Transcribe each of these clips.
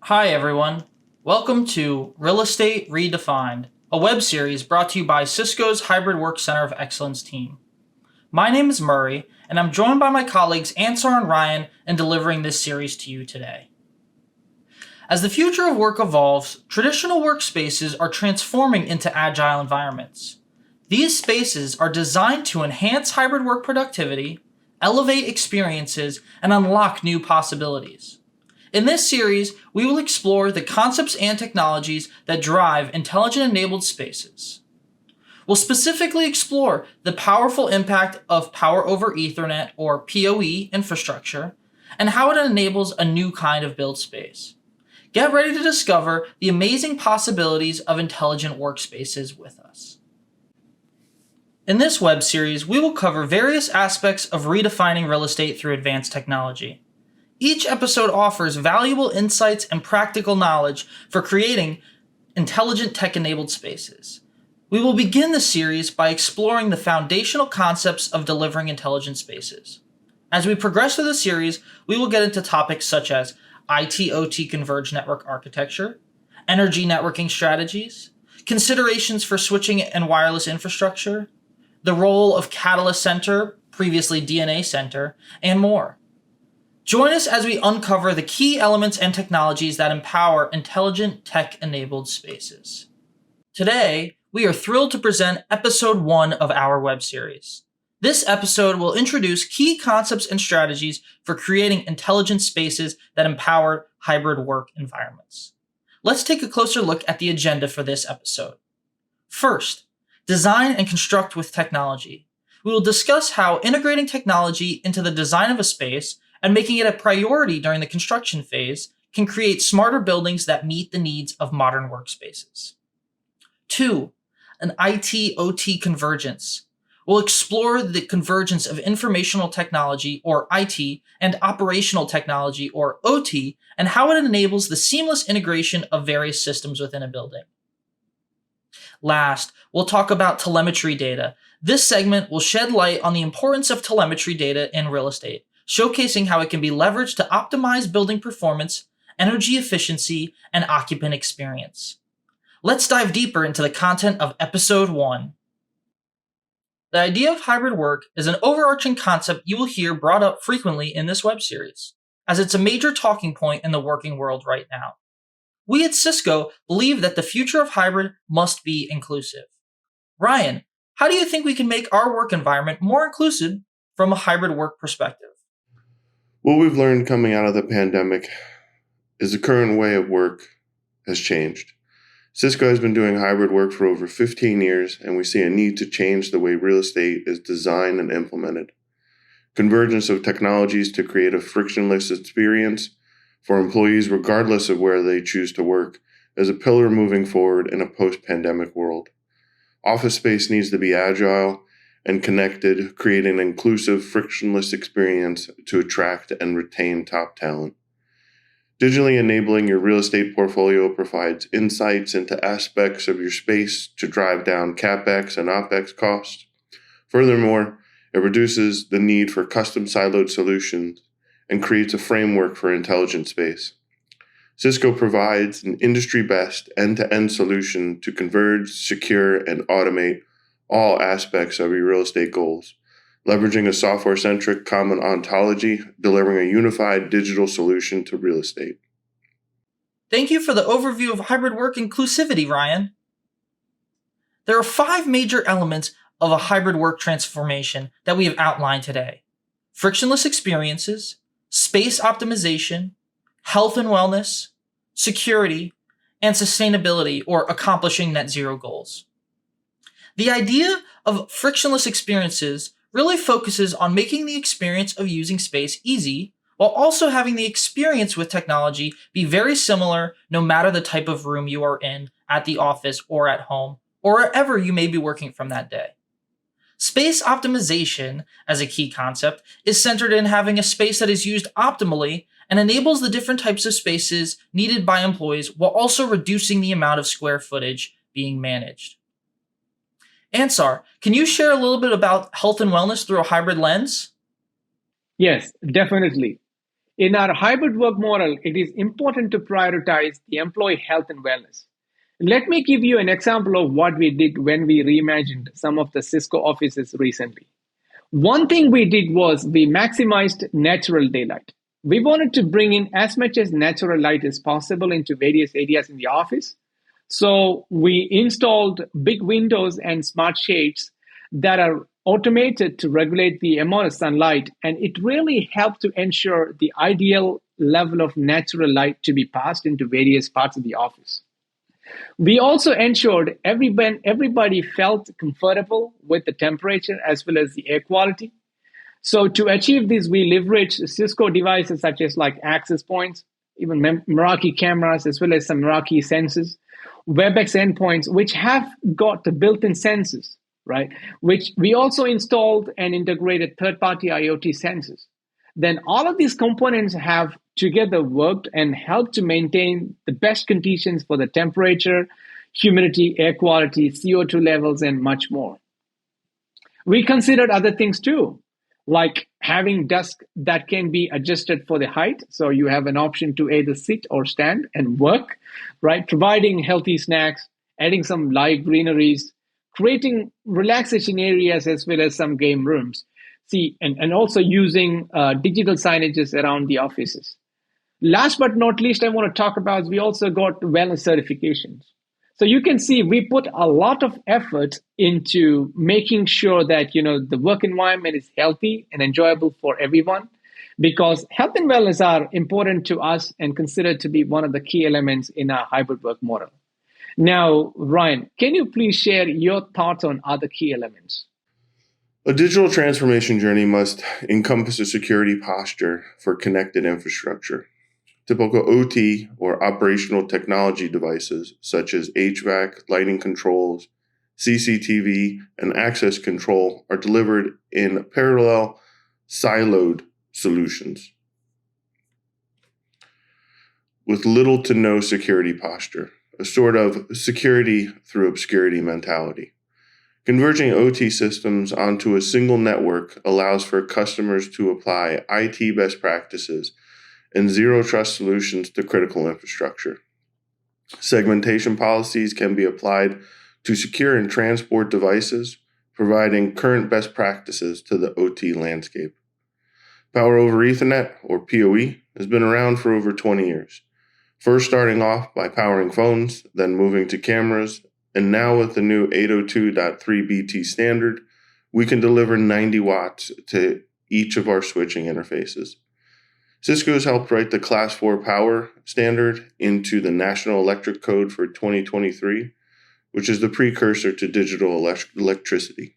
Hi, everyone. Welcome to Real Estate Redefined, a web series brought to you by Cisco's Hybrid Work Center of Excellence team. My name is Murray, and I'm joined by my colleagues Ansar and Ryan in delivering this series to you today. As the future of work evolves, traditional workspaces are transforming into agile environments. These spaces are designed to enhance hybrid work productivity, elevate experiences, and unlock new possibilities. In this series, we will explore the concepts and technologies that drive intelligent enabled spaces. We'll specifically explore the powerful impact of Power over Ethernet or PoE infrastructure and how it enables a new kind of build space. Get ready to discover the amazing possibilities of intelligent workspaces with us. In this web series, we will cover various aspects of redefining real estate through advanced technology. Each episode offers valuable insights and practical knowledge for creating intelligent tech-enabled spaces. We will begin the series by exploring the foundational concepts of delivering intelligent spaces. As we progress through the series, we will get into topics such as IT-OT converged network architecture, energy networking strategies, considerations for switching and wireless infrastructure, the role of Catalyst Center, previously DNA Center, and more. Join us as we uncover the key elements and technologies that empower intelligent tech-enabled spaces. Today, we are thrilled to present episode 1 of our web series. This episode will introduce key concepts and strategies for creating intelligent spaces that empower hybrid work environments. Let's take a closer look at the agenda for this episode. First, design and construct with technology. We will discuss how integrating technology into the design of a space and making it a priority during the construction phase can create smarter buildings that meet the needs of modern workspaces. 2. An IT-OT convergence. We'll explore the convergence of informational technology, or IT, and operational technology, or OT, and how it enables the seamless integration of various systems within a building. Last, we'll talk about telemetry data. This segment will shed light on the importance of telemetry data in real estate, showcasing how it can be leveraged to optimize building performance, energy efficiency, and occupant experience. Let's dive deeper into the content of episode 1. The idea of hybrid work is an overarching concept you will hear brought up frequently in this web series, as it's a major talking point in the working world right now. We at Cisco believe that the future of hybrid must be inclusive. Ryan, how do you think we can make our work environment more inclusive from a hybrid work perspective? What we've learned coming out of the pandemic is the current way of work has changed. Cisco has been doing hybrid work for over 15 years, and we see a need to change the way real estate is designed and implemented. Convergence of technologies to create a frictionless experience for employees regardless of where they choose to work is a pillar moving forward in a post-pandemic world. Office space needs to be agile and connected, creating an inclusive, frictionless experience to attract and retain top talent. Digitally enabling your real estate portfolio provides insights into aspects of your space to drive down CapEx and OpEx costs. Furthermore, it reduces the need for custom siloed solutions and creates a framework for intelligent space. Cisco provides an industry-best end-to-end solution to converge, secure, and automate all aspects of your real estate goals, leveraging a software-centric common ontology, delivering a unified digital solution to real estate. Thank you for the overview of hybrid work inclusivity, Ryan. There are 5 major elements of a hybrid work transformation that we have outlined today: frictionless experiences, space optimization, health and wellness, security, and sustainability, or accomplishing net zero goals. The idea of frictionless experiences really focuses on making the experience of using space easy, while also having the experience with technology be very similar no matter the type of room you are in, at the office or at home, or wherever you may be working from that day. Space optimization, as a key concept, is centered in having a space that is used optimally and enables the different types of spaces needed by employees while also reducing the amount of square footage being managed. Ansar, can you share a little bit about health and wellness through a hybrid lens? Yes, definitely. In our hybrid work model, it is important to prioritize the employee health and wellness. Let me give you an example of what we did when we reimagined some of the Cisco offices recently. One thing we did was we maximized natural daylight. We wanted to bring in as much as natural light as possible into various areas in the office. So we installed big windows and smart shades that are automated to regulate the amount of sunlight. And it really helped to ensure the ideal level of natural light to be passed into various parts of the office. We also ensured everybody felt comfortable with the temperature as well as the air quality. So to achieve this, we leveraged Cisco devices such as like access points, even Meraki cameras, as well as some Meraki sensors, WebEx endpoints, which have got the built-in sensors, right? Which we also installed and integrated third-party IoT sensors. Then all of these components have together worked and helped to maintain the best conditions for the temperature, humidity, air quality, CO2 levels, and much more. We considered other things too, like having desks that can be adjusted for the height. So you have an option to either sit or stand and work, right? Providing healthy snacks, adding some live greeneries, creating relaxation areas as well as some game rooms. See, and also using digital signages around the offices. Last but not least, I want to talk about we also got wellness certifications. So you can see we put a lot of effort into making sure that the work environment is healthy and enjoyable for everyone, because health and wellness are important to us and considered to be one of the key elements in our hybrid work model. Now, Ryan, can you please share your thoughts on other key elements? A digital transformation journey must encompass a security posture for connected infrastructure. Typical OT or operational technology devices such as HVAC, lighting controls, CCTV, and access control are delivered in parallel, siloed solutions with little to no security posture, a sort of security through obscurity mentality. Converging OT systems onto a single network allows for customers to apply IT best practices and zero trust solutions to critical infrastructure. Segmentation policies can be applied to secure and transport devices, providing current best practices to the OT landscape. Power over Ethernet, or PoE, has been around for over 20 years. First starting off by powering phones, then moving to cameras, and now with the new 802.3bt standard, we can deliver 90 watts to each of our switching interfaces. Cisco has helped write the Class 4 power standard into the National Electric Code for 2023, which is the precursor to digital electricity.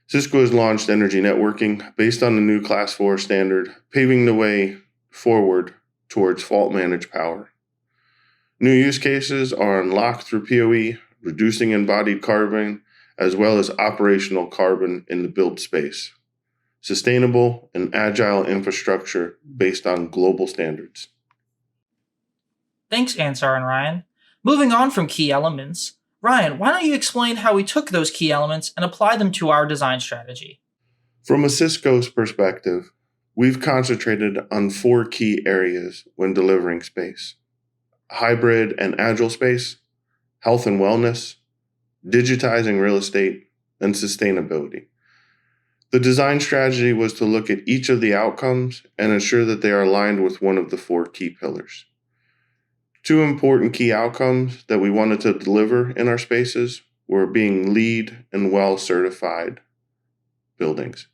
Cisco has launched energy networking based on the new Class 4 standard, paving the way forward towards fault-managed power. New use cases are unlocked through PoE, reducing embodied carbon, as well as operational carbon in the built space. Sustainable and agile infrastructure based on global standards. Thanks, Ansar and Ryan. Moving on from key elements, Ryan, why don't you explain how we took those key elements and applied them to our design strategy? From a Cisco's perspective, we've concentrated on 4 key areas when delivering space: hybrid and agile space, health and wellness, digitizing real estate, and sustainability. The design strategy was to look at each of the outcomes and ensure that they are aligned with one of the 4 key pillars. 2 important key outcomes that we wanted to deliver in our spaces were being LEED and WELL certified buildings.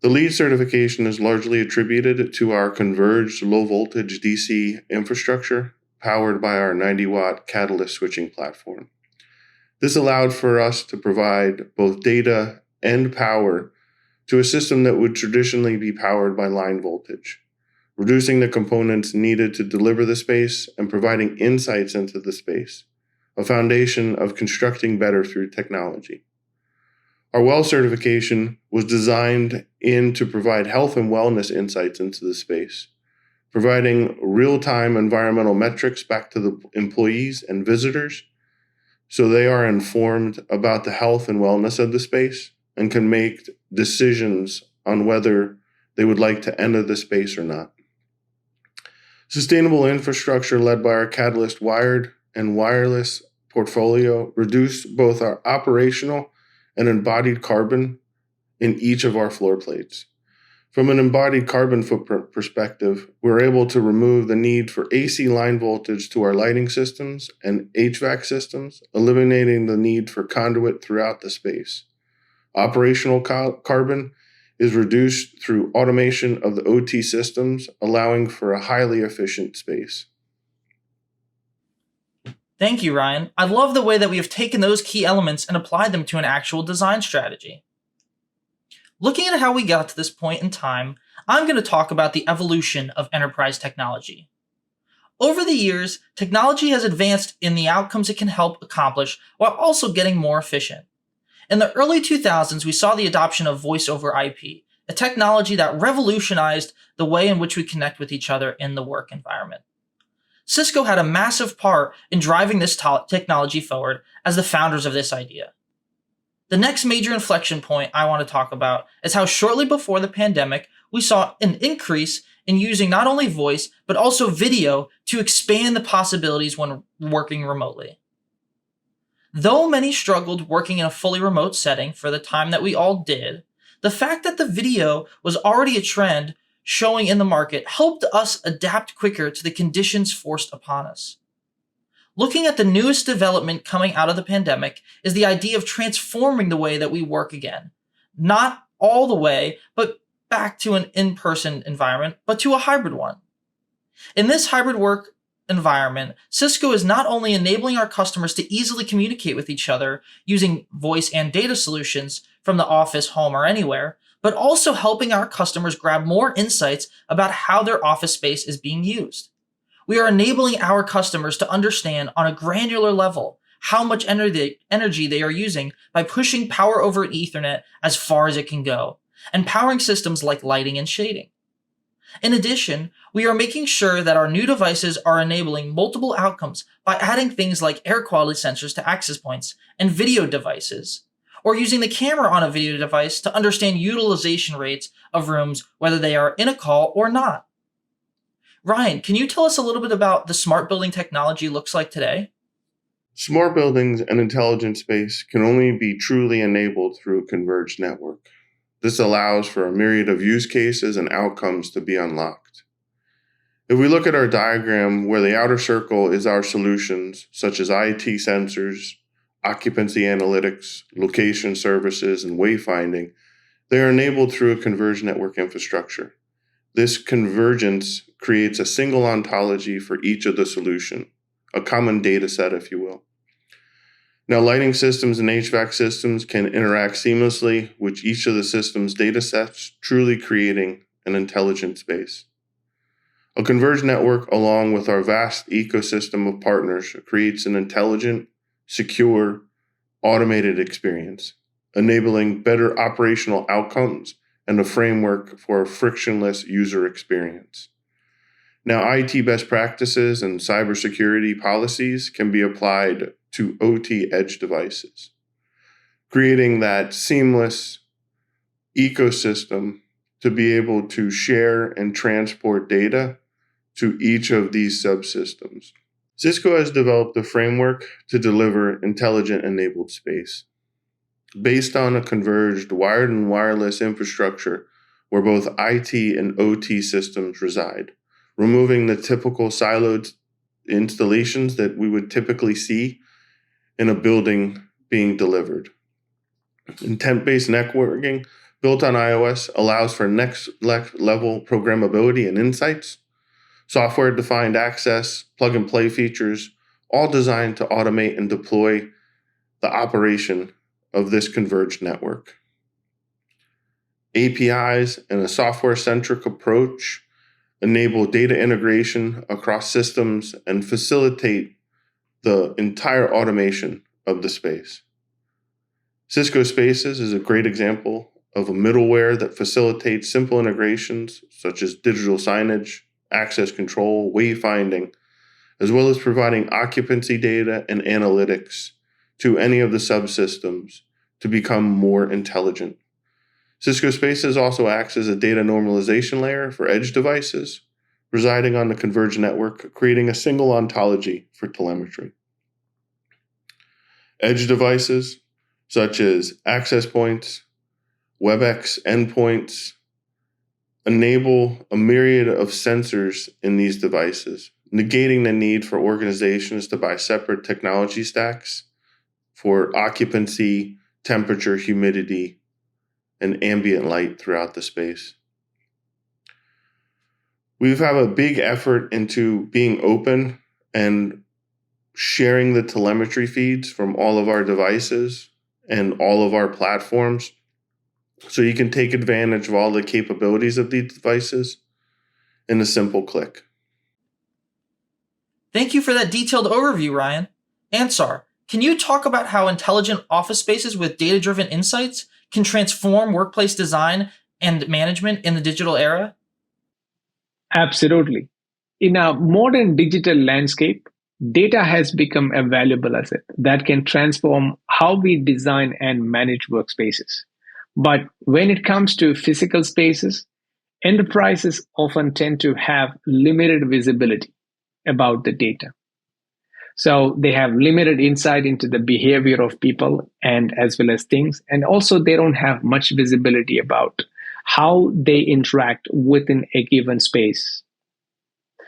The LEED certification is largely attributed to our converged low voltage DC infrastructure powered by our 90-watt Catalyst switching platform. This allowed for us to provide both data and power to a system that would traditionally be powered by line voltage, reducing the components needed to deliver the space and providing insights into the space, a foundation of constructing better through technology. Our WELL certification was designed to provide health and wellness insights into the space, providing real-time environmental metrics back to the employees and visitors so they are informed about the health and wellness of the space and can make decisions on whether they would like to enter the space or not. Sustainable infrastructure led by our Catalyst wired and wireless portfolio reduced both our operational and embodied carbon in each of our floor plates. From an embodied carbon footprint perspective, we're able to remove the need for AC line voltage to our lighting systems and HVAC systems, eliminating the need for conduit throughout the space. Operational carbon is reduced through automation of the OT systems, allowing for a highly efficient space. Thank you, Ryan. I love the way that we have taken those key elements and applied them to an actual design strategy. Looking at how we got to this point in time, I'm going to talk about the evolution of enterprise technology. Over the years, technology has advanced in the outcomes it can help accomplish while also getting more efficient. In the early 2000s, we saw the adoption of voice over IP, a technology that revolutionized the way in which we connect with each other in the work environment. Cisco had a massive part in driving this technology forward as the founders of this idea. The next major inflection point I want to talk about is how shortly before the pandemic, we saw an increase in using not only voice, but also video to expand the possibilities when working remotely. Though many struggled working in a fully remote setting for the time that we all did, the fact that the video was already a trend showing in the market helped us adapt quicker to the conditions forced upon us. Looking at the newest development coming out of the pandemic is the idea of transforming the way that we work again. Not all the way, but back to an in-person environment, but to a hybrid one. In this hybrid work environment, Cisco is not only enabling our customers to easily communicate with each other using voice and data solutions from the office, home, or anywhere, but also helping our customers grab more insights about how their office space is being used. We are enabling our customers to understand on a granular level how much energy they are using by pushing power over Ethernet as far as it can go, and powering systems like lighting and shading. In addition, we are making sure that our new devices are enabling multiple outcomes by adding things like air quality sensors to access points and video devices, or using the camera on a video device to understand utilization rates of rooms, whether they are in a call or not. Ryan, can you tell us a little bit about the smart building technology looks like today? Smart buildings and intelligent space can only be truly enabled through a converged network. This allows for a myriad of use cases and outcomes to be unlocked. If we look at our diagram where the outer circle is our solutions, such as IT sensors, occupancy analytics, location services, and wayfinding, they are enabled through a converged network infrastructure. This convergence creates a single ontology for each of the solution, a common data set, if you will. Now, lighting systems and HVAC systems can interact seamlessly with each of the system's data sets, truly creating an intelligent space. A converged network, along with our vast ecosystem of partners, creates an intelligent, secure, automated experience, enabling better operational outcomes and a framework for a frictionless user experience. Now, IT best practices and cybersecurity policies can be applied to OT edge devices, creating that seamless ecosystem to be able to share and transport data to each of these subsystems. Cisco has developed a framework to deliver intelligent enabled space based on a converged wired and wireless infrastructure where both IT and OT systems reside, removing the typical siloed installations that we would typically see in a building being delivered. Intent-based networking built on iOS allows for next level programmability and insights, software-defined access, plug-and-play features, all designed to automate and deploy the operation of this converged network. APIs and a software-centric approach enable data integration across systems and facilitate the entire automation of the space. Cisco Spaces is a great example of a middleware that facilitates simple integrations such as digital signage, access control, wayfinding, as well as providing occupancy data and analytics to any of the subsystems to become more intelligent. Cisco Spaces also acts as a data normalization layer for edge devices residing on the converged network, creating a single ontology for telemetry. Edge devices, such as access points, WebEx endpoints, enable a myriad of sensors in these devices, negating the need for organizations to buy separate technology stacks for occupancy, temperature, humidity, and ambient light throughout the space. We've had a big effort into being open and sharing the telemetry feeds from all of our devices and all of our platforms so you can take advantage of all the capabilities of these devices in a simple click. Thank you for that detailed overview, Ryan. Ansar, can you talk about how intelligent office spaces with data-driven insights can transform workplace design and management in the digital era? Absolutely. In a modern digital landscape, data has become a valuable asset that can transform how we design and manage workspaces. But when it comes to physical spaces, enterprises often tend to have limited visibility about the data. So they have limited insight into the behavior of people and as well as things. And also they don't have much visibility about how they interact within a given space.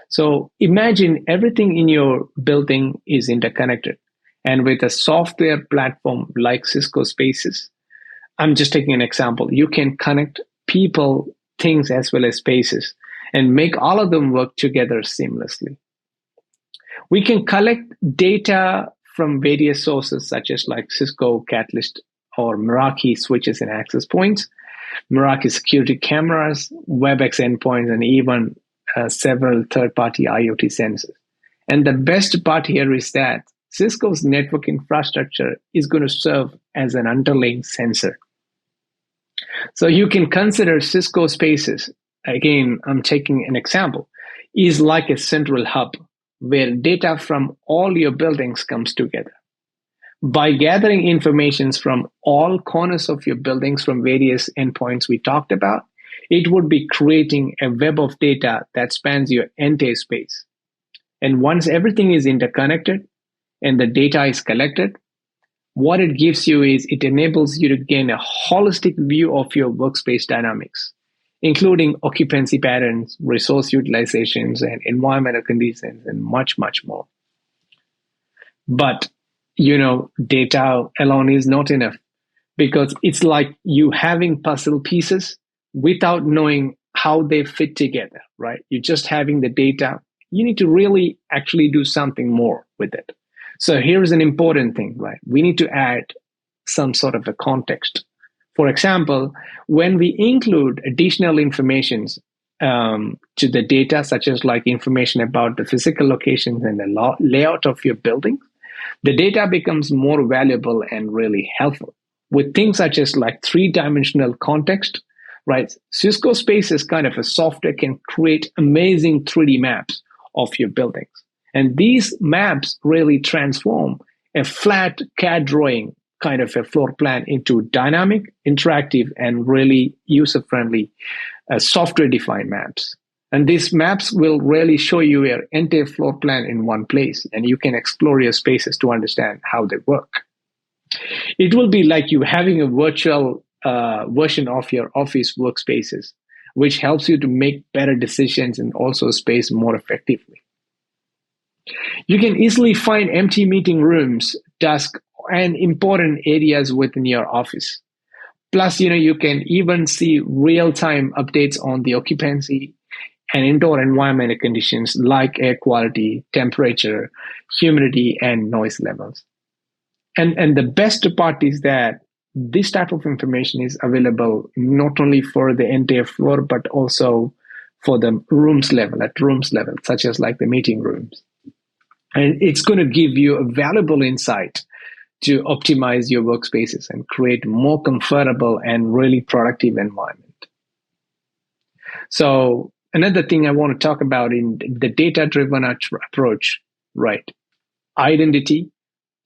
So imagine everything in your building is interconnected. And with a software platform like Cisco Spaces, I'm just taking an example, you can connect people, things, as well as spaces and make all of them work together seamlessly. We can collect data from various sources such as like Cisco, Catalyst, or Meraki switches and access points, Meraki security cameras, WebEx endpoints, and even several third-party IoT sensors. And the best part here is that Cisco's network infrastructure is going to serve as an underlying sensor. So you can consider Cisco Spaces, again, I'm taking an example, is like a central hub where data from all your buildings comes together. By gathering information from all corners of your buildings from various endpoints we talked about, it would be creating a web of data that spans your entire space. And once everything is interconnected and the data is collected, what it gives you is it enables you to gain a holistic view of your workspace dynamics, including occupancy patterns, resource utilizations, and environmental conditions, and much, much more. But, data alone is not enough because it's like you having puzzle pieces without knowing how they fit together, right? You're just having the data. You need to really actually do something more with it. So here's an important thing, right? We need to add some sort of a context. For example, when we include additional informations to the data, such as like information about the physical locations and the layout of your building, the data becomes more valuable and really helpful. With things such as like three-dimensional context, right? Cisco Spaces kind of a software can create amazing 3D maps of your buildings. And these maps really transform a flat CAD drawing kind of a floor plan into dynamic, interactive, and really user-friendly software-defined maps. And these maps will really show you your entire floor plan in one place, and you can explore your spaces to understand how they work. It will be like you having a virtual version of your office workspaces, which helps you to make better decisions and also space more effectively. You can easily find empty meeting rooms, desks, and important areas within your office. Plus, you can even see real-time updates on the occupancy and indoor environmental conditions like air quality, temperature, humidity, and noise levels. And the best part is that this type of information is available not only for the entire floor, but also for the rooms level, such as like the meeting rooms. And it's going to give you a valuable insight to optimize your workspaces and create more comfortable and really productive environment. So another thing I want to talk about in the data-driven approach, right? Identity,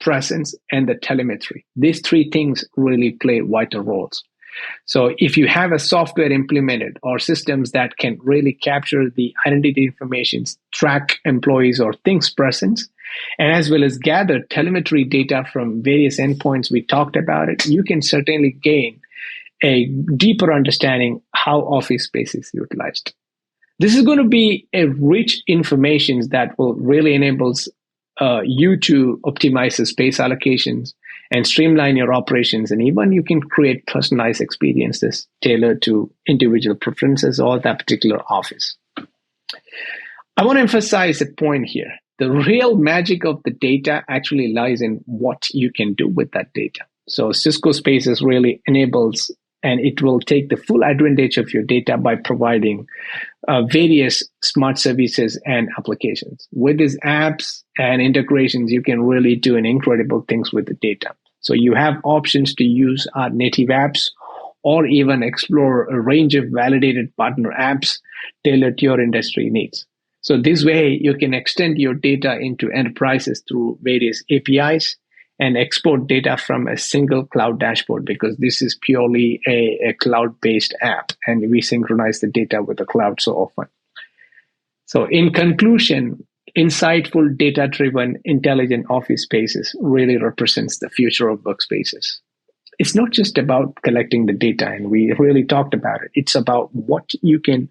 presence, and the telemetry. These three things really play vital roles. So if you have a software implemented or systems that can really capture the identity information, track employees or things presence, and as well as gather telemetry data from various endpoints we talked about it, you can certainly gain a deeper understanding how office space is utilized. This is going to be a rich information that will really enables you to optimize the space allocations and streamline your operations. And even you can create personalized experiences tailored to individual preferences or that particular office. I want to emphasize a point here. The real magic of the data actually lies in what you can do with that data. So Cisco Spaces really enables, and it will take the full advantage of your data by providing various smart services and applications. With these apps and integrations, you can really do an incredible things with the data. So you have options to use our native apps or even explore a range of validated partner apps tailored to your industry needs. So this way, you can extend your data into enterprises through various APIs and export data from a single cloud dashboard, because this is purely a cloud-based app, and we synchronize the data with the cloud so often. So in conclusion, insightful, data-driven, intelligent office spaces really represents the future of workspaces. It's not just about collecting the data, and we really talked about it. It's about what you can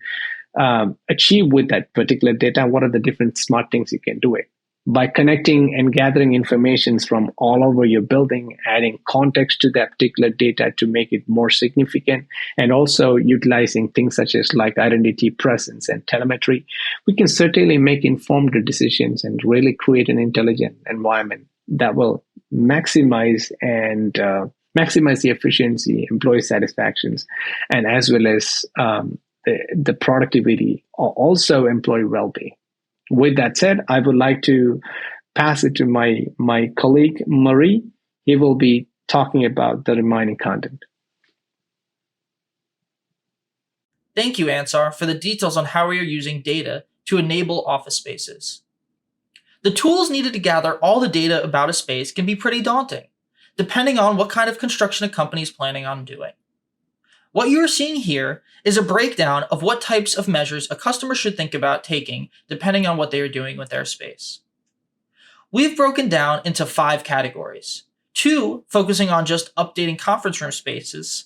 achieve with that particular data. What are the different smart things you can do it? By connecting and gathering information from all over your building, adding context to that particular data to make it more significant, and also utilizing things such as like identity, presence, and telemetry, we can certainly make informed decisions and really create an intelligent environment that will maximize the efficiency, employee satisfactions, and as well as the productivity, or also employee well-being. With that said, I would like to pass it to my colleague, Murray. He will be talking about the remaining content. Thank you, Ansar, for the details on how we are using data to enable office spaces. The tools needed to gather all the data about a space can be pretty daunting, depending on what kind of construction a company is planning on doing. What you are seeing here is a breakdown of what types of measures a customer should think about taking depending on what they are doing with their space. We've broken down into 5 categories, 2 focusing on just updating conference room spaces,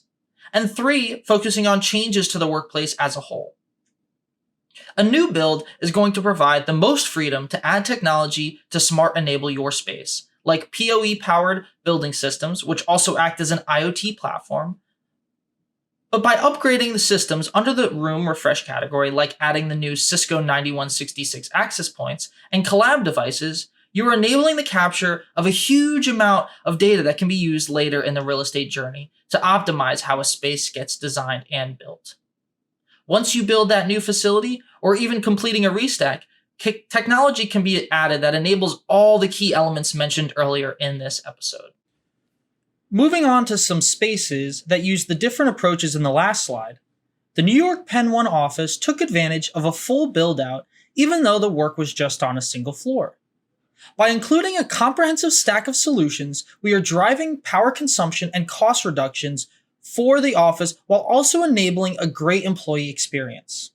and 3 focusing on changes to the workplace as a whole. A new build is going to provide the most freedom to add technology to smart enable your space, like PoE-powered building systems, which also act as an IoT platform. But by upgrading the systems under the room refresh category, like adding the new Cisco 9166 access points and collab devices, you are enabling the capture of a huge amount of data that can be used later in the real estate journey to optimize how a space gets designed and built. Once you build that new facility, or even completing a restack, technology can be added that enables all the key elements mentioned earlier in this episode. Moving on to some spaces that use the different approaches in the last slide, the New York Penn 1 office took advantage of a full build-out even though the work was just on a single floor. By including a comprehensive stack of solutions, we are driving power consumption and cost reductions for the office while also enabling a great employee experience.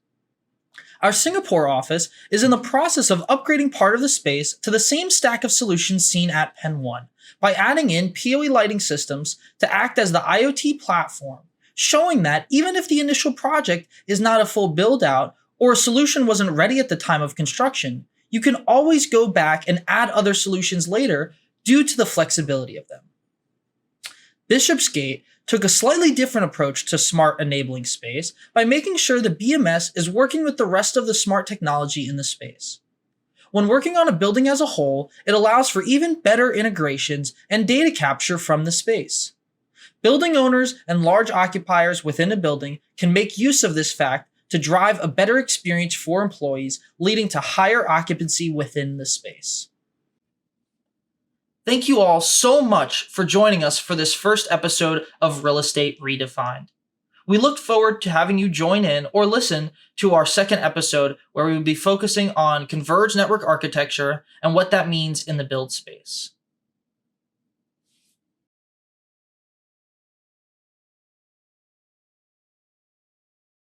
Our Singapore office is in the process of upgrading part of the space to the same stack of solutions seen at Penn 1 by adding in PoE lighting systems to act as the IoT platform, showing that even if the initial project is not a full build-out or a solution wasn't ready at the time of construction, you can always go back and add other solutions later due to the flexibility of them. Bishopsgate took a slightly different approach to smart enabling space by making sure the BMS is working with the rest of the smart technology in the space. When working on a building as a whole, it allows for even better integrations and data capture from the space. Building owners and large occupiers within a building can make use of this fact to drive a better experience for employees, leading to higher occupancy within the space. Thank you all so much for joining us for this first episode of Real Estate Redefined. We look forward to having you join in or listen to our second episode, where we will be focusing on converged network architecture and what that means in the build space.